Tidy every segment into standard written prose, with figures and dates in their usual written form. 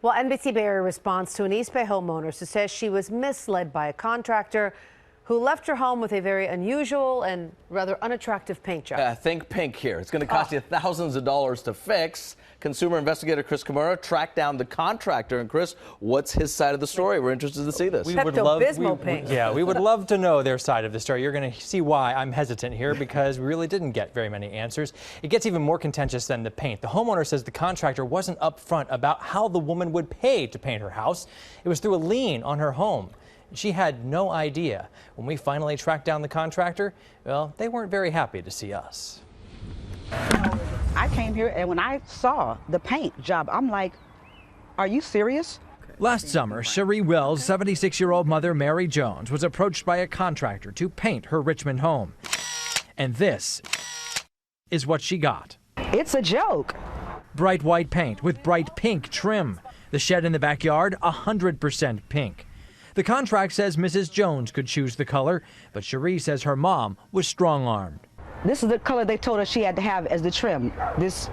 Well, NBC Bay Area responds to an East Bay homeowner who says she was misled by a contractor who left her home with a very unusual and rather unattractive paint job. Think pink here. It's going to cost you thousands of dollars to fix. Consumer investigator Chris Kimura tracked down the contractor. And Chris, what's his side of the story? We're interested to see this. We would love to know their side of the story. You're going to see why I'm hesitant here, because we really didn't get very many answers. It gets even more contentious than the paint. The homeowner says the contractor wasn't upfront about how the woman would pay to paint her house. It was through a lien on her home. She had no idea. When we finally tracked down the contractor, well, they weren't very happy to see us. I came here, and when I saw the paint job, I'm like, are you serious? Last summer, Cherie Wells' 76-year-old mother, Mary Jones, was approached by a contractor to paint her Richmond home. And this is what she got. It's a joke. Bright white paint with bright pink trim. The shed in the backyard, 100% pink. The contract says Mrs. Jones could choose the color, but Cherie says her mom was strong-armed. This is the color they told her she had to have as the trim, this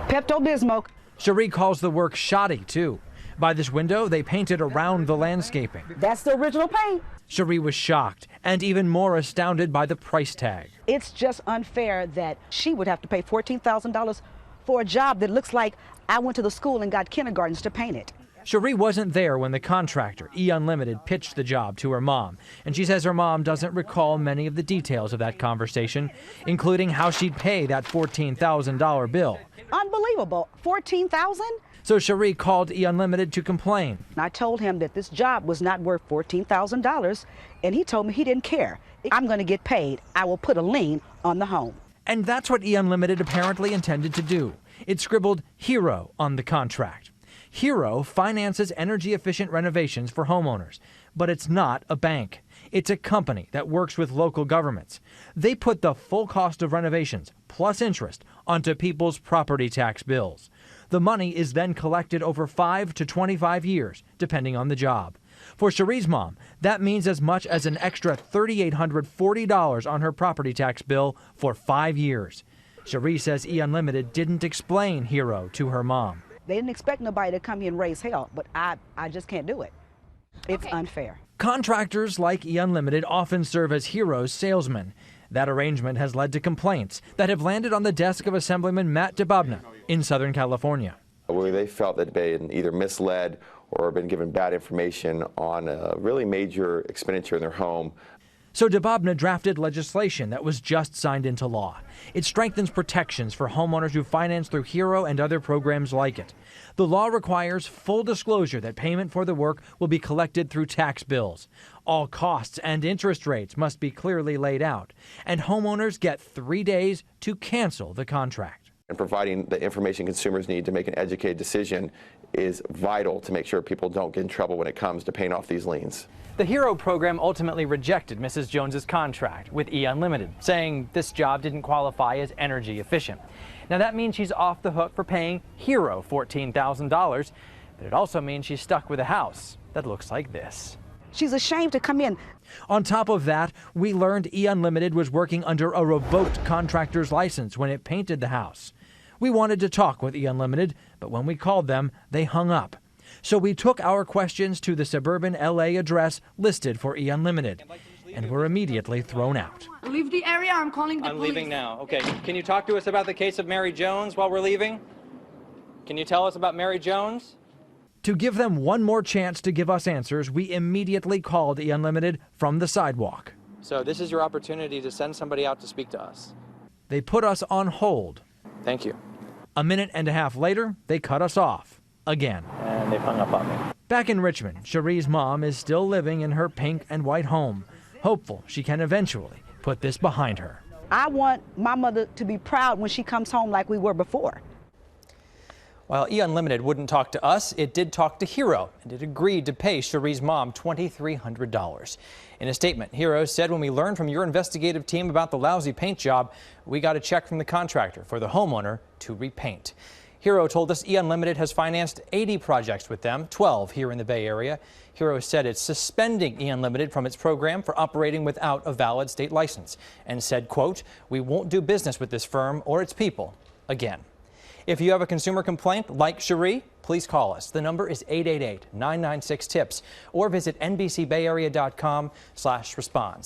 Pepto-Bismol. Cherie calls the work shoddy, too. By this window, they painted around the landscaping. That's the original paint. Cherie was shocked and even more astounded by the price tag. It's just unfair that she would have to pay $14,000 for a job that looks like I went to the school and got kindergartens to paint it. Cherie wasn't there when the contractor, E Unlimited, pitched the job to her mom, and she says her mom doesn't recall many of the details of that conversation, including how she'd pay that $14,000 bill. Unbelievable. $14,000? So Cherie called E Unlimited to complain. I told him that this job was not worth $14,000, and he told me he didn't care. I'm going to get paid. I will put a lien on the home. And that's what E Unlimited apparently intended to do. It scribbled Hero on the contract. Hero finances energy-efficient renovations for homeowners, but it's not a bank. It's a company that works with local governments. They put the full cost of renovations, plus interest, onto people's property tax bills. The money is then collected over 5 to 25 years, depending on the job. For Cherie's mom, that means as much as an extra $3,840 on her property tax bill for 5 years. Cherie says E Unlimited didn't explain Hero to her mom. They didn't expect nobody to come here and raise hell, but I just can't do it. It's unfair. Contractors like E Unlimited often serve as Hero's salesmen. That arrangement has led to complaints that have landed on the desk of Assemblyman Matt Dababneh in Southern California. Where they felt that they'd been either misled or been given bad information on a really major expenditure in their home. So Dababneh drafted legislation that was just signed into law. It strengthens protections for homeowners who finance through Hero and other programs like it. The law requires full disclosure that payment for the work will be collected through tax bills. All costs and interest rates must be clearly laid out, and homeowners get 3 days to cancel the contract. And providing the information consumers need to make an educated decision is vital to make sure people don't get in trouble when it comes to paying off these liens. The Hero program ultimately rejected Mrs. Jones's contract with E Unlimited, saying this job didn't qualify as energy efficient. Now that means she's off the hook for paying Hero $14,000, but it also means she's stuck with a house that looks like this. She's ashamed to come in. On top of that, we learned E Unlimited was working under a revoked contractor's license when it painted the house. We wanted to talk with E Unlimited, but when we called them, they hung up. So we took our questions to the suburban LA address listed for E Unlimited, and were immediately thrown out. Leave the area, I'm calling the police. I'm leaving now. Okay, can you talk to us about the case of Mary Jones while we're leaving? Can you tell us about Mary Jones? To give them one more chance to give us answers, we immediately called E Unlimited from the sidewalk. So this is your opportunity to send somebody out to speak to us. They put us on hold. Thank you. A minute and a half later, they cut us off. Again. And they've hung up on me. Back in Richmond, Cherie's mom is still living in her pink and white home, hopeful she can eventually put this behind her. I want my mother to be proud when she comes home like we were before. While E Unlimited wouldn't talk to us, it did talk to Hero, and it agreed to pay Cherie's mom $2,300. In a statement, Hero said, when we learned from your investigative team about the lousy paint job, we got a check from the contractor for the homeowner to repaint. Hero told us E Unlimited has financed 80 projects with them, 12 here in the Bay Area. Hero said it's suspending E Unlimited from its program for operating without a valid state license, and said, quote, we won't do business with this firm or its people again. If you have a consumer complaint like Cherie, please call us. The number is 888-996-TIPS or visit NBCBayArea.com/response.